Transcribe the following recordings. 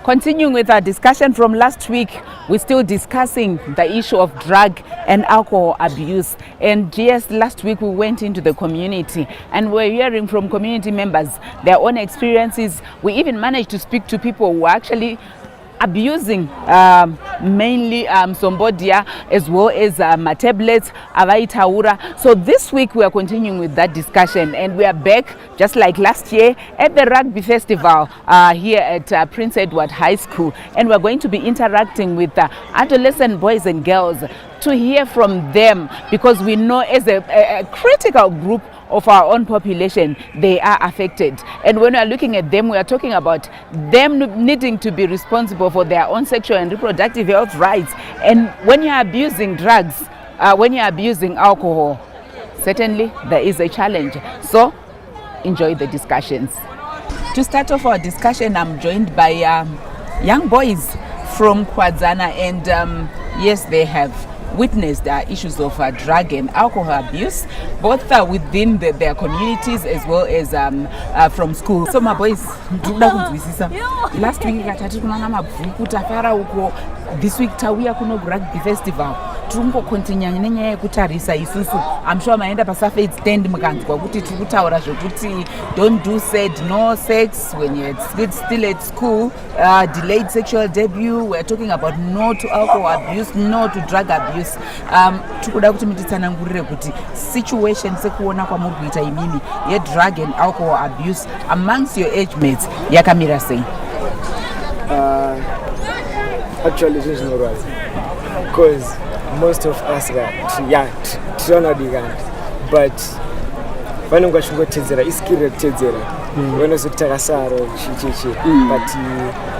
Continuing with our discussion from last week, we're still discussing the issue of drug and alcohol abuse. And yes, last week we went into the community and we're hearing from community members their own experiences. We even managed to speak to people who are actually abusing mainly sombodia as well as tablets, avaitaura. So this week we are continuing with that discussion, and we are back just like last year at the rugby festival here at Prince Edward High School, and we're going to be interacting with adolescent boys and girls to hear from them, because we know as a critical group of our own population, they are affected. And when we are looking at them, we are talking about them needing to be responsible for their own sexual and reproductive health rights. And when you are abusing drugs, when you are abusing alcohol, certainly there is a challenge. So enjoy the discussions. To start off our discussion, I'm joined by young boys from Kwadzana, and yes, they have witnessed issues of drug and alcohol abuse, both within their communities as well as from school. So my boys, last week this week tauya kuno rugby festival. Turungo continue nenyaya yekutarisa isusu. I'm sure maenda pasurface stand mukanzwa kuti tikutaura zvokuti don't do said no sex when you're still at school, delayed sexual debut. We're talking about no to alcohol abuse, no to drug abuse. Tikuda kuti mutitsanangurire kuti situation sekuona kwamuri kuita imimi ye drug and alcohol abuse amongst your age mates yakamira sei? Actually it's not right, because most of us tinodiganda, but vanonga chingotedzera iskiri kutedzera vanozotaka saro chichichi, but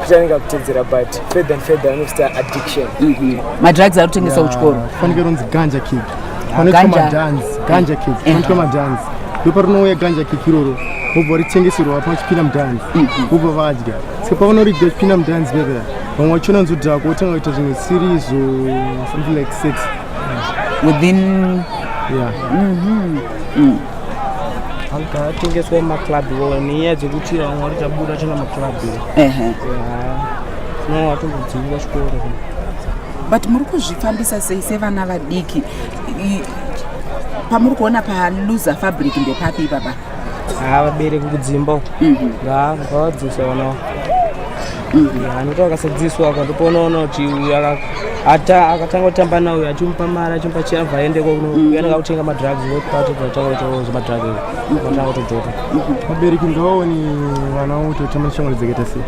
kuchanenga kutedzera, but further and further anosta addiction. Madrugs ari kutengesa kuchikoro fanike ronzi ganja kick, fanike madance ganja kick, fanike madance dopa rinouya ganja kick iroro vobva ritengeserwa pachipinda mudhanzi vobva vadya. Saka pavanoridya chipinda mudhanzi pepera vamwe vachona nzodhako votanga kuita zvimwe sirizo, something like sex within tengeswa mumaklabhu nenyaya dzekuti vamwe vari tabuda chona maklabhu no vatombodzingwa chikoro. But muri kuzvifambisa sei sevana vadiki? Pamuri kuona paluza fabric ndepapi ipapa? Vabereki kudzimba ngavadzisa vana anoti akasadzidziswa akandoponaona kuti akatanga kutamba nawo achimupa mari achimupa chiabva aendeko uyananga kutenga madrugs otanga madrugs atanga kutodhota. Vabereki ngavaoni vana vavo kutotamba shamwari dzakaita sei,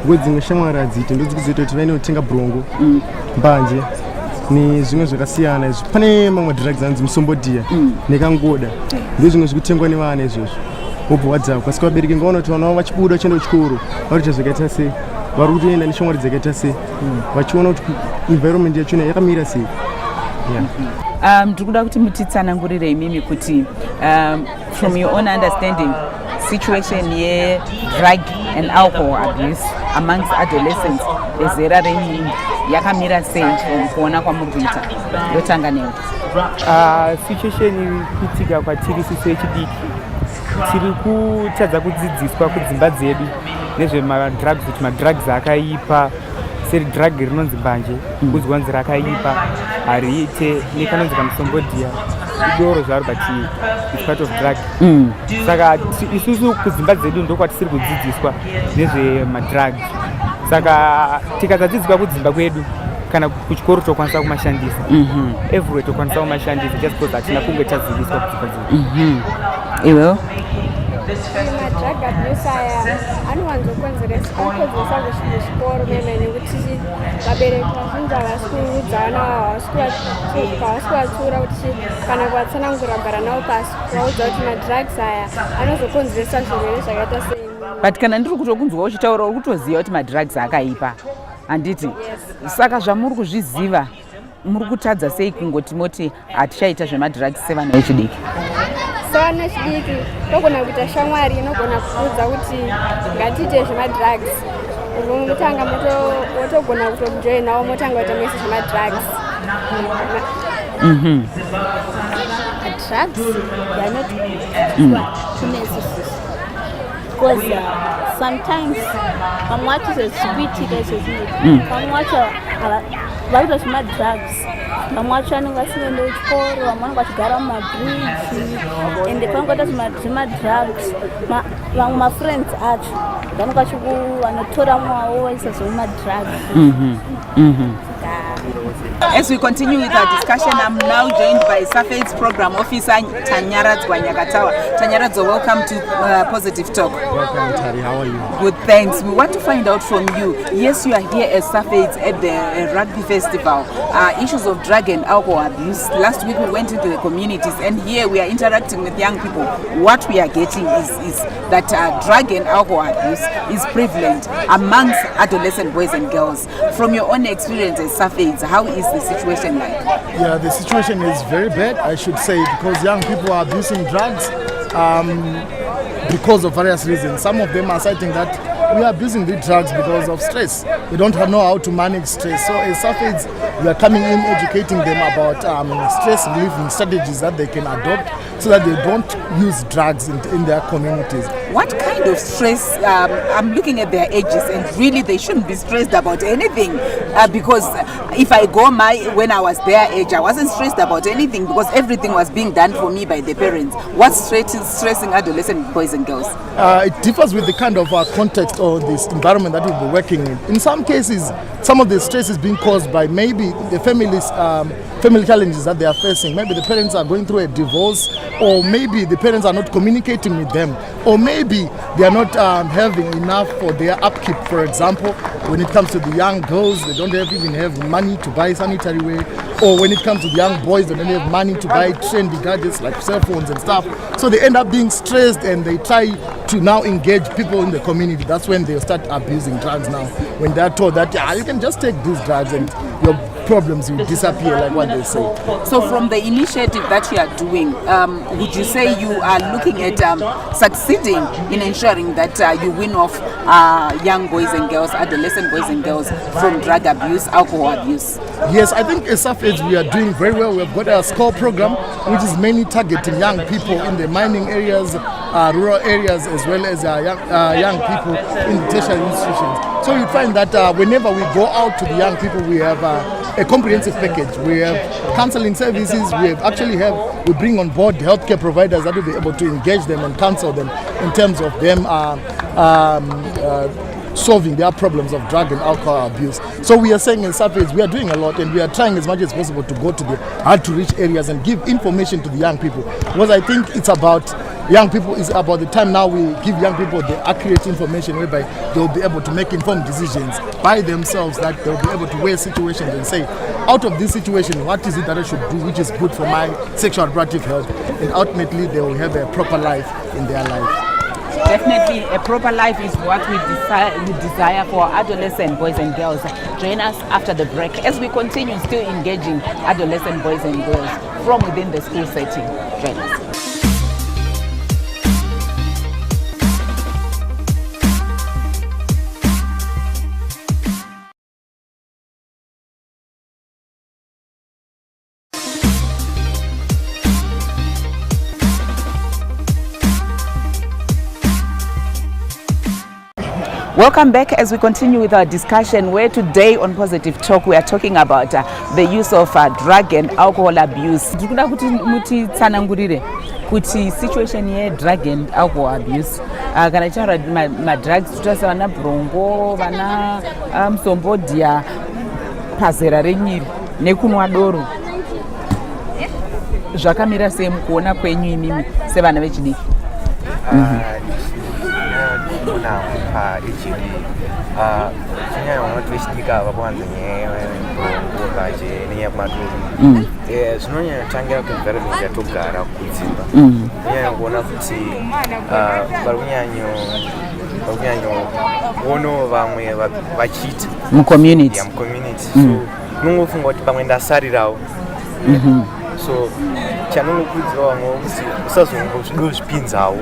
nguva dzimwe shamwari hadziti ndodzikuzoita kuti vaine kutenga bhurongo, mbanje nezvimwe zvakasiyana. Pane mamwe drugs anzi musombodiya nekangoda, ndozvimwe zvikutengwa nevana izvozvo vobva vadzakwa. Saka vabereki ngavaona kuti vana vavo vachibuda vachienda kuchikoro varikuita zvakaita sei, vari kutoenda neshamwari dzakaita sei, vachiona kuti environment yachona yakamira sei. Ndikuda kuti mutitsanangurire imimi kuti from your own understanding situation ye drug and alcohol abuse amongst adolescents ezera renyu yakamira sei kuona kwamuri kuita. Yotanga newe. Situation kuitika kwatiri sisi vechidiki tiri kutadza kudzidziswa kudzimba dzedu nezvemadrugs, kuti madrugs akaipa seri drug rinonzi mbanje kuzwa nzi rakaipa hariite nekanonzi kamusombodiya idoro zvaro, but it's part of drug. Saka isusu kudzimba dzedu ndokwatisiri kudzidziswa nezvemadrugs. Saka tikasadzidziswa kudzimba kwedu kana kuchikoro tokwanisa kumashandisa, everywhere tokwanisa kumashandisa, just because hatina kunge tadzidziswa kudzimba dzedu. Iwewo? Drug abuse anowanzokonzeresa kuchikoro memene kuti vabereki vazhinji havasi kuudza vana havasi kuvatsiura kuti kana kuvatsanangura gara navo pasi kuvaudza kuti madrugs aya anozokonzeresa zvirwere zvakaita sei. But kana ndiri kutokunzwa uchitaura uri kutoziva kuti madrugs akaipa, handiti? Saka zvamuri kuzviziva muri kutadza sei kungoti moti hatichaita zvemadrugs sevana vechidiki? Sevana vechidiki togona kuita shamwari inogona kuudza kuti ngatiite zvemadrugs, motanga motogona kutojoinawo motanga kuita mese zvemadrugs. Drugs, they are not to necessary. because sometimes vamwe vacho zvezvikuitika izvozvinezvi vamwe vacho varikuita zvemadrugs vamwe vacho vanenge vasingaende kuchikoro vamwe vanenge vachigara mumabridge ende panongoita zvemadrugs vamwe mafriends acho vanenge vanotora mwawo vaisa zvemumadrugs. As we continue with our discussion, I'm now joined by SAFED's Program Officer Tanyaradzwa Nyakatawa. Tanyaradzwa, welcome to Positive Talk. Welcome, Tari. How are you? Good, thanks. We want to find out from you. Yes, you are here as SAFED's at the Rugby Festival. Issues of drug and alcohol abuse. Last week we went into the communities, and here we are interacting with young people. What we are getting is that drug and alcohol abuse is prevalent amongst adolescent boys and girls. From your own experience as SAFED's, how is the situation like? Yeah, the situation is very bad, I should say, because young people are abusing drugs because of various reasons. Some of them are citing that we are abusing the drugs because of stress. We don't know how to manage stress. So as SAFEDs, we are coming in educating them about stress relieving strategies that they can adopt so that they don't use drugs in their communities. What kind of stress? I'm looking at their ages, and really they shouldn't be stressed about anything because if I go when I was their age, I wasn't stressed about anything because everything was being done for me by the parents. What's stressing adolescent boys and girls? It differs with the kind of context or this environment that you'll be working in. In some cases, some of the stress is being caused by maybe the family challenges that they are facing. Maybe the parents are going through a divorce, or maybe the parents are not communicating with them, or maybe they are not having enough for their upkeep. For example, when it comes to the young girls, they don't even have money to buy sanitary wear, or when it comes to the young boys, they don't have money to buy trendy gadgets like cell phones and stuff. So they end up being stressed, and they try to now engage people in the community. That's when they start abusing drugs now. When they're told that you can just take these drugs and your problems will disappear, like what they say. So from the initiative that you are doing, would you say you are looking at succeeding in ensuring that you win off young boys and girls, adolescent boys and girls from drug abuse, alcohol abuse? Yes, I think as SAFEDs we are doing very well. We've got a SCORE program which is mainly targeting young people in the mining areas, rural areas, as well as young people in the tertiary institutions. So you find that whenever we go out to the young people, we have a comprehensive package. We have counseling services. We bring on board healthcare providers that will be able to engage them and counsel them in terms of them solving their problems of drug and alcohol abuse. So we are saying in SAFEDs we are doing a lot, and we are trying as much as possible to go to the hard-to-reach areas and give information to the young people. Because I think it's about young people, is about the time now we give young people the accurate information whereby they'll be able to make informed decisions by themselves, that they'll be able to weigh situations and say, out of this situation, what is it that I should do which is good for my sexual reproductive health, and ultimately they will have a proper life in their life. Definitely, a proper life is what we desire for adolescent boys and girls. Join us after the break as we continue still engaging adolescent boys and girls from within the school setting. Join us. Welcome back as we continue with our discussion, where today on Positive Talk we are talking about the use of drug and alcohol abuse. Ndikuda kuti mutitsanangurire kuti situation ye drug and alcohol abuse kana chara ma drugs tutasa vana brongo, vana musombodia, pazera renyiri nekunwa doro. Zvakamira sei mukuona kwenyu imimi sevana vechidiki? Kuna ichiri chinyanya vanoti vechidika vakuwanza nyaya vaje nenyaya kumadoro zvinonyanya tangira kuenvironment yatogara kudzimba kunyanya kuona kuti vari kunyanya kuonawo vamwe vachiita mucommunity so nongofunga kuti pamwe ndasarirawo so chanokudzwa vamwe usazongo zvido zvipinzawo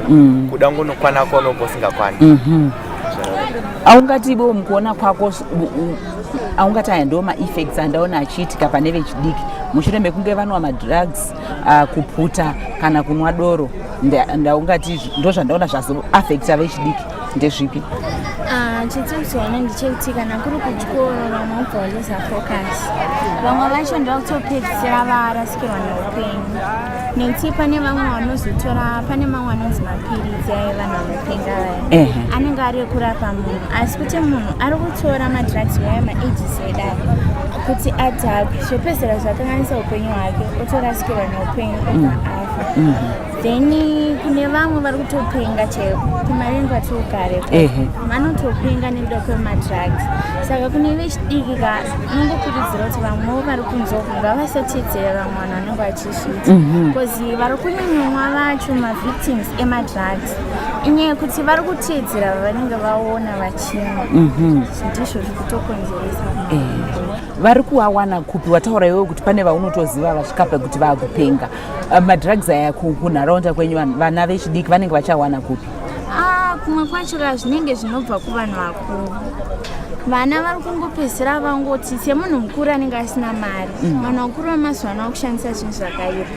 kuda ngonokwana kwanopo usingakwani. Aungati bo mukuona kwako aungati aya ndo ma-effects andaona achiitika pane vechidiki mushure mekunge vanwa madrugs, kuputa kana kunwa doro, ndaungati ndo zvandaona zvazoaffecta vechidiki? ndezvipi? Chitsautswana ndechekuti kana kuri kuchikoro vamwe vobvaisa focus, vamwe vacho ndakutopedzisira varasikirwa neupenyu nekuti pane vamwe vanozotora, pane mamwe anonzi mapiritsi aya vanhu vanopenga vaya anenge ari ekurapa munhu, asi kuti munhu ari kutora madrugs aya maagc dai kuti adhakwe zvopedzisira zvakanganisa upenyu hwake, otorasikirwa neupenyu obva afa. Then kune vamwe vari kutopenga chero kumarengo kwatiogare vanotopenga nekuda kwemadrugs. Saka kune vechidiki ka nongokurudzira kuti vamwewo vari kunzoku ngavasatedzera vamwe vanhu vanenge vachisvita, because vari kunyanyomwa vacho mavictims emadrugs inyaya yekuti vari kuteedzera vavanenge vaona vachimwa, ndizvo zviri kutokonzeresa. Vari kuawana kupi? Wataura iwewe kuti pane vaunotoziva vasvika kuti vaakupenga madrugs aya kunharaunda kwenyu, vana vechidiki vanenge vachawana kupi? Kumwe kwacho zvinenge zvinobva kuvanhu vakuru. Vana vari kungopedzisira vangoti semunhu mukuru anenge asina mari, vanhu vakuru vamazuva ano kushandisa zvinhu zvakaipa,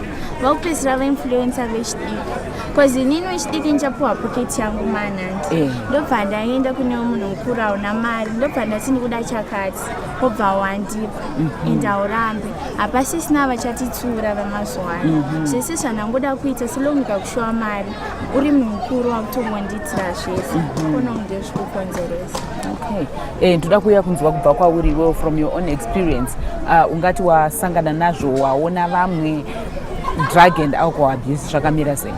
vakupedzisira vainfluensa vechidiki. Because inini wechidiki ndichapuhwa poketi yangu manhandi, ndobva ndaenda kune munhu mukuru hauna mari, ndobva ndati ndikuda chakati, obva wandipa ende haurambe. Hapasisina vachatitsura vamazuva ano. Zvese zvandangoda kuita selongika kushowa mari, uri munhu mukuru wakutongondiitira zvese, kono ndezviri kukonzeresa. Ndoda kuuya kunzwa kubva kwauri iwewe from your own experience. Ungati wasangana nazvo, waona vamwe drug and alcohol abuse zvakamira sei?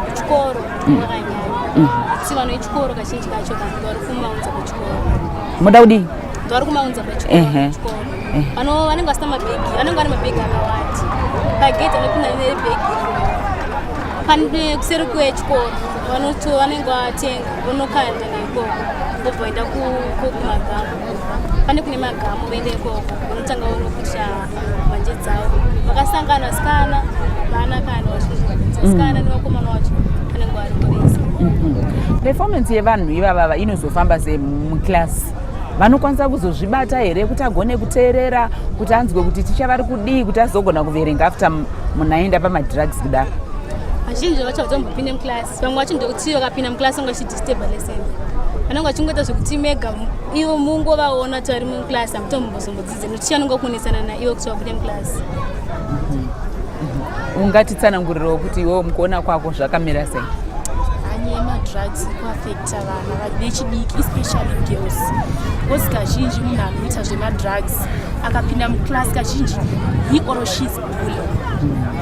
Kuchikoro wakanyanya si vanhu vechikoro kazhinji kacho vanhu vari kumaunza kuchikoro. Muda kudii? Vari kumaunza kuchikoro. Vanenge vasina mabhegi, vanenge vane mabhegi akawanda, pagedhi anopinda nebhegi pane kuseri kwechikoro vanenge vatenga vonokanda neikoko vobva vaenda kumagamu. Pane kune magamu voenda ikoko vanotanga vonokutisha manje dzavo, vakasangana vasikana vana kana vasikana nevakomana vacho vanenge vari kuresa. Performance yevanhu ivava inozofamba sei muklasi? Vanokwanisa kuzozvibata here kuti agone kuteerera, kuti anzwe kuti ticha vari kudii, kuti azogona kuverenga after munhu aenda pamadrugs kudaro? Vazhinji vacho vatombopinda muklasi, vamwe vacho ndekuti vakapinda muklasi vange vachidisturba lesson, vanenge vachingoita zvekuti mega ivo mungovaona kuti vari muklasi hamutombozombodzidze nokuti anenge kuonesana naivo kuti vapinde muklasi. Ungatitsanangurirawo kuti iwewo mukuona kwako zvakamira sei? Drugs kuaffecta vana vechidiki especially girls, because kazhinji munhu anoita zvemadrugs akapinda muklasi kazhinji he or she is bully,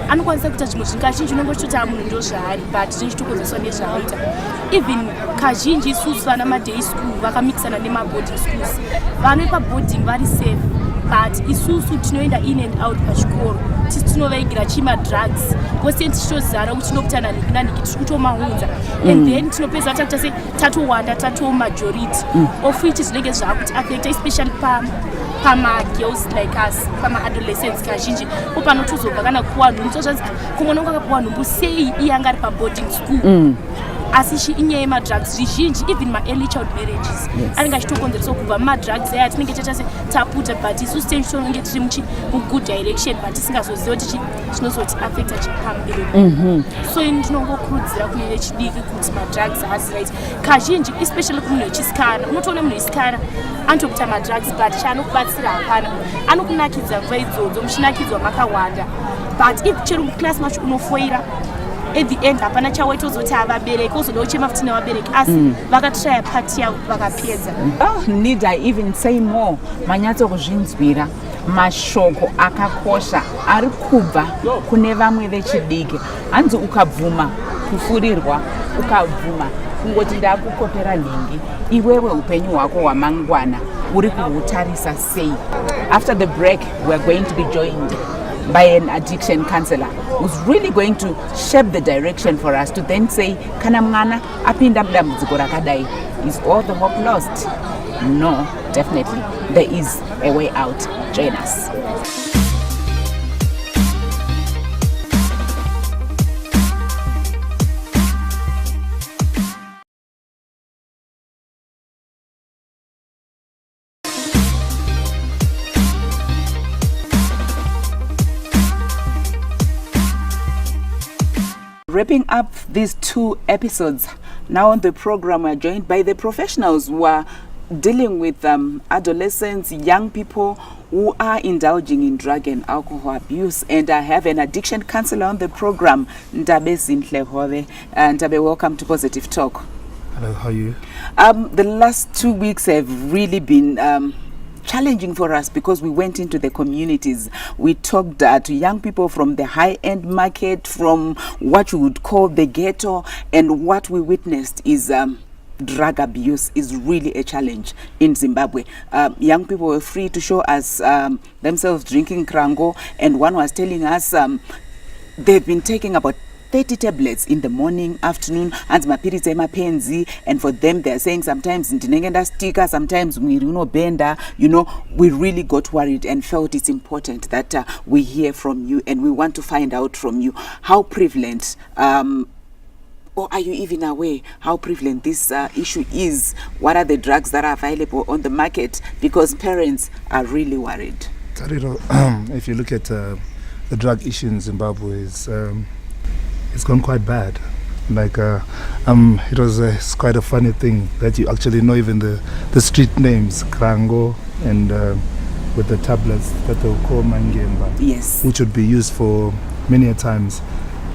anokwanisa kuita zvimwe zvinhu kazhinji unongototi munhu ndo zvaari but zvichitokonzeswa nezvaanoita. Even kazhinji isusu vana maday school vakamixana nemaboarding schools, vana vepaboarding vari safe but isusu tinoenda in and out pachikoro tinovaigira chimadrugs kwese tichitozara kuti tinokutana nekunaniki tiri kutomaunza and then tinopedza takuita se tatowanda majority of which zvinenge zvakuti affecta especially pamagirls like us, pamaadolescents kazhinji upanotozobva kana kupuwa nhumbu tozvanzi kumwe akapuwa nhumbu sei iye anga ari paboarding school. Asi inyaya yemadrugs zvizhinji even ma-early child marriages anenge achitokonzeresa kubva mumadrugs aya tinenge tichitase taputa but isusu tinenge tiri mugood direction but tisingazoziva kuti chinozoti affecta chipamberi. So ini ndinongokurudzira kune vechidiki kuti madrugs haasi right. Kazhinji especially kumunhu wechisikana, unotoona munhu wechisikana anotokuta madrugs but chaanokubatsira hapana, anokunakidza nguva idzodzo muchinakidzwa makawanda but if chero muklasi macho unofoira at the end hapana chawaitozoti havabereki ozoda uchema futi nevabereki asi vakatraya pati yavo vakapedza. Need I even say more? Manyatso kuzvinzwira mashoko akakosha ari kubva kune vamwe vechidiki. Hanzi ukabvuma kufurirwa, ukabvuma kungoti ndakukopera nhingi, iwewe upenyu hwako hwamangwana uri kuhutarisa sei? After the break we are going to be joined by an addiction counselor who's really going to shape the direction for us to then say, kana mwana apinda mudambudziko rakadai, is all the hope lost? No, definitely there is a way out. Join us. Wrapping up these 2 episodes, Now on the program, we are joined by the professionals who are dealing with adolescents, young people who are indulging in drug and alcohol abuse. And I have an addiction counselor on the program, Ndabe Zintlehove. Ndabe, welcome to Positive Talk. Hello, how are you? The last 2 weeks have really been challenging for us because we went into the communities. We talked to young people from the high-end market, from what you would call the ghetto, and what we witnessed is drug abuse is really a challenge in Zimbabwe. Young people were free to show us themselves drinking krango, and one was telling us they've been taking about 30 tablets in the morning, afternoon, and mapiritse and for them they're saying sometimes sticker, sometimes benda. We really got worried and felt it's important that we hear from you, and we want to find out from you how prevalent or are you even aware how prevalent this issue is? What are the drugs that are available on the market? Because parents are really worried. Tariro, if you look at the drug issue in Zimbabwe, it's gone quite bad. Like it was it's quite a funny thing that you actually know even the street names, Krango, and with the tablets that they'll call Mangemba. Yes. Which would be used for many a times.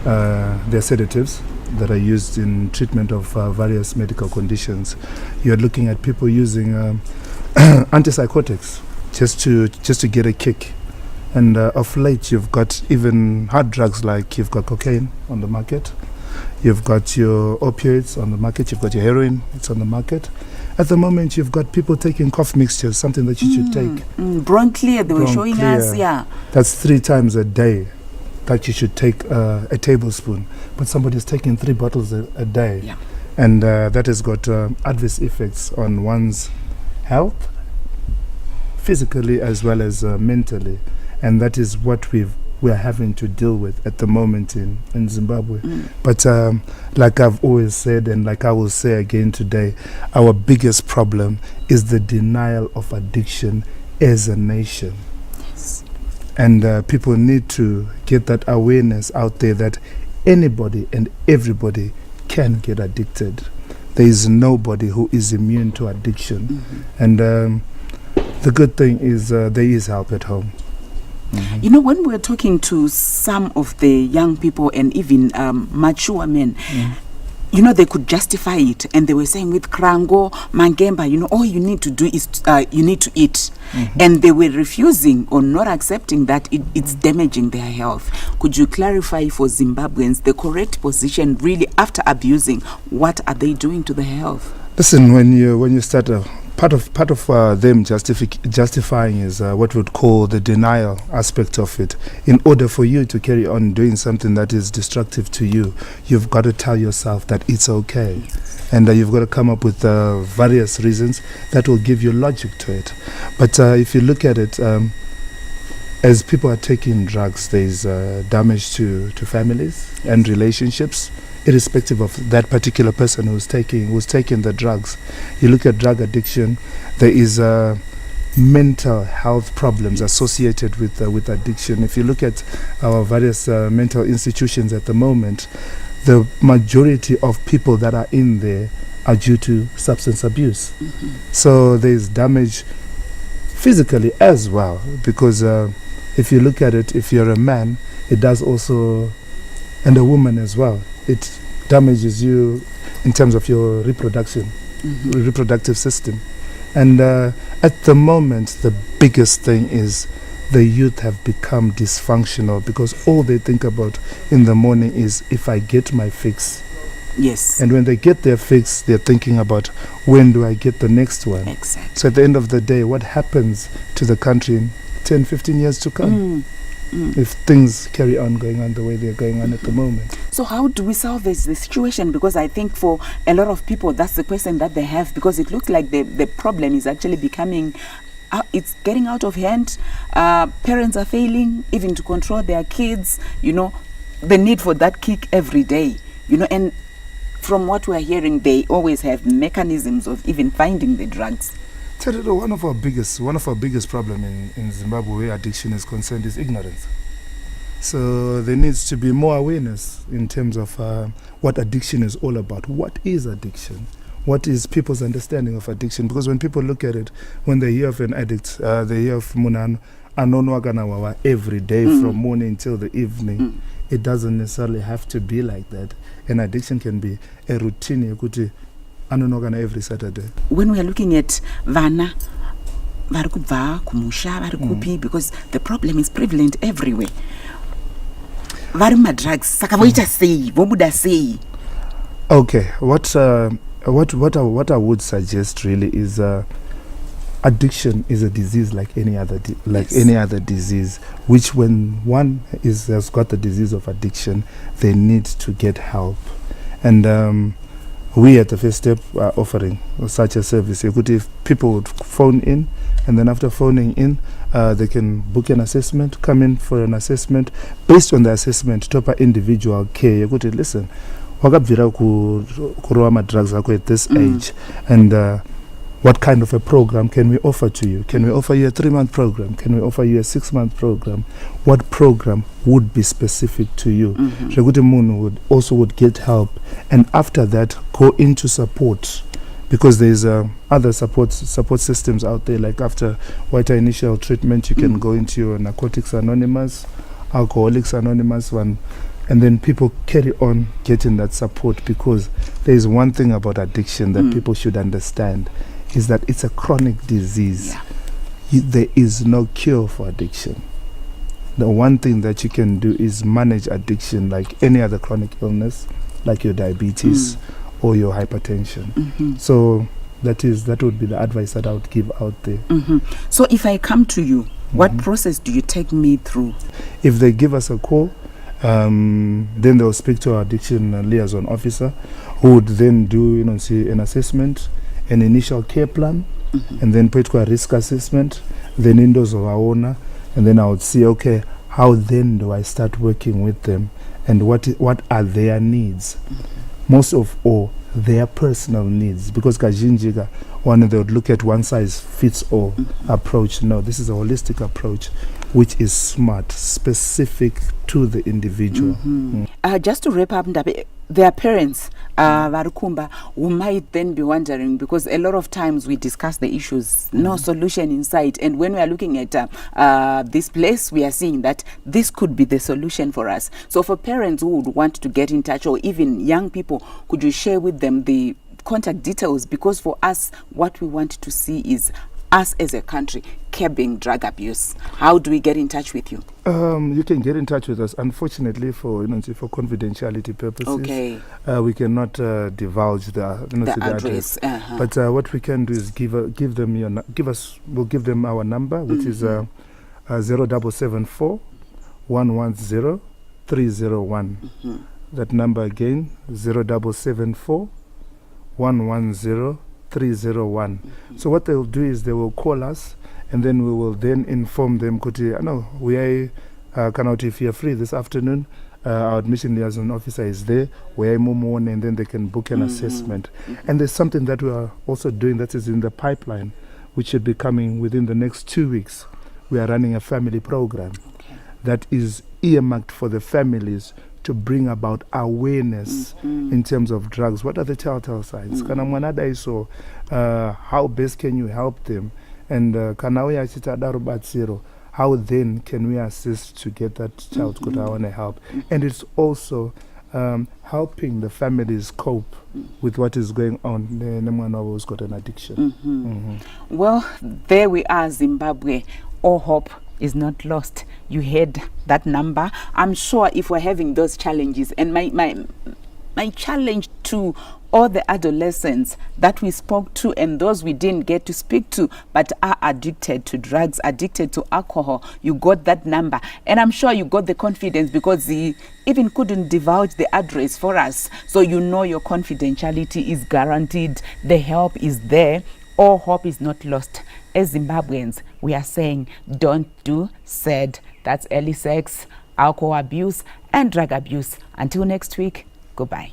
They're sedatives that are used in treatment of various medical conditions. You're looking at people using antipsychotics just to get a kick. And of late, you've got even hard drugs, like you've got cocaine on the market, you've got your opioids on the market, you've got your heroin, it's on the market. At the moment, you've got people taking cough mixtures, something that you should take. Bronclear, they were showing us, yeah. That's 3 times a day that you should take a tablespoon. But somebody's taking 3 bottles a day. Yeah. And that has got adverse effects on one's health, physically as well as mentally. And that is what we're having to deal with at the moment in Zimbabwe. But like I've always said, and like I will say again today, our biggest problem is the denial of addiction as a nation. Yes. And people need to get that awareness out there that anybody and everybody can get addicted. There is nobody who is immune to addiction. And the good thing is there is help at home. When we're talking to some of the young people and even mature men, they could justify it, and they were saying with Krango, Mangemba, all you need to do is you need to eat. And they were refusing or not accepting that it's damaging their health. Could you clarify for Zimbabweans the correct position really after abusing? What are they doing to their health? Listen, when you start part of them justifying is what we would call the denial aspect of it. In order for you to carry on doing something that is destructive to you, you've got to tell yourself that it's okay. And you've got to come up with various reasons that will give you logic to it. But if you look at it, as people are taking drugs, there's damage to families and relationships, irrespective of that particular person who's taking the drugs. You look at drug addiction, there is mental health problems associated with addiction. If you look at our various mental institutions at the moment, the majority of people that are in there are due to substance abuse. So there's damage physically as well, because if you look at it, if you're a man, it does also, and a woman as well, it damages you in terms of your reproductive system. And at the moment, the biggest thing is the youth have become dysfunctional, because all they think about in the morning is, if I get my fix. Yes. And when they get their fix, they're thinking about, when do I get the next one? Exactly. So at the end of the day, what happens to the country in 10, 15 years to come? If things carry on going on the way they're going on at the moment. So how do we salvage the situation? Because I think for a lot of people, that's the question that they have, because it looks like the problem is actually becoming, it's getting out of hand. Parents are failing even to control their kids, the need for that kick every day, and from what we're hearing, they always have mechanisms of even finding the drugs. Terero, one of our biggest problem in Zimbabwe where addiction is concerned is ignorance. So there needs to be more awareness in terms of what addiction is all about. What is addiction? What is people's understanding of addiction? Because when people look at it, when they hear of an addict, they hear of Munano, Anonwaganawawa every day from morning till the evening. It doesn't necessarily have to be like that. An addiction can be a routine. Anonwagana every Saturday. When we are looking at Vana, because the problem is prevalent everywhere. Drugs, say. Okay, what I would suggest really is addiction is a disease like any other any other disease, which when one has got the disease of addiction, they need to get help. And we at the First Step are offering such a service. If people would phone in, and then after phoning in, they can book an assessment, come in for an assessment. Based on the assessment, top individual care. You could listen, wakabvira kurowa drugs at this age, and what kind of a program can we offer to you? Can we offer you a 3-month program? Can we offer you a 6-month program? What program would be specific to you? Shekuti Munu would get help, and after that go into support, because there's other support systems out there. Like after whiter initial treatment, you can go into your Narcotics Anonymous, Alcoholics Anonymous one, and then people carry on getting that support, because there is one thing about addiction that people should understand, is that it's a chronic disease. There is no cure for addiction. The one thing that you can do is manage addiction like any other chronic illness, like your diabetes or your hypertension. So that would be the advice that I would give out there. So if I come to you, what process do you take me through? If they give us a call, then they'll speak to our addiction liaison officer, who would then do an assessment, an initial care plan, and then put a risk assessment, then indoors of our owner, and then I would see, okay, how then do I start working with them, and what are their needs? Most of all, their personal needs, because kajinjiga one, they would look at one size fits all approach. No, this is a holistic approach, which is smart, specific to the individual. Just to wrap up, their parents, Varukumba, who might then be wondering, because a lot of times we discuss the issues, no solution in sight, and when we are looking at this place, we are seeing that this could be the solution for us. So for parents who would want to get in touch, or even young people, could you share with them the contact details? Because for us, what we want to see is us as a country curbing drug abuse. How do we get in touch with you? You can get in touch with us. Unfortunately, for confidentiality purposes, we cannot divulge the address. But what we can do is give them our number, which is 0774 110 301. That number again, 0774 110 301. So what they'll do is they will call us, and then we will then inform them, I know we are if you're free this afternoon, our admission liaison officer is there, we are Momon, and then they can book an assessment. And there's something that we are also doing that is in the pipeline, which should be coming within the next 2 weeks. We are running a family program that is earmarked for the families to bring about awareness in terms of drugs. What are the telltale signs? How best can you help them? And how then can we assist to get that child to help? And it's also helping the families cope with what is going on. Who's got an addiction. Well, there we are, Zimbabwe. All hope is not lost. You heard that number. I'm sure if we're having those challenges, and my challenge to all the adolescents that we spoke to and those we didn't get to speak to but are addicted to drugs, addicted to alcohol, you got that number. And I'm sure you got the confidence because he even couldn't divulge the address for us. So you know your confidentiality is guaranteed. The help is there. All hope is not lost. As Zimbabweans, we are saying don't do said. That's early sex, alcohol abuse, and drug abuse. Until next week, goodbye.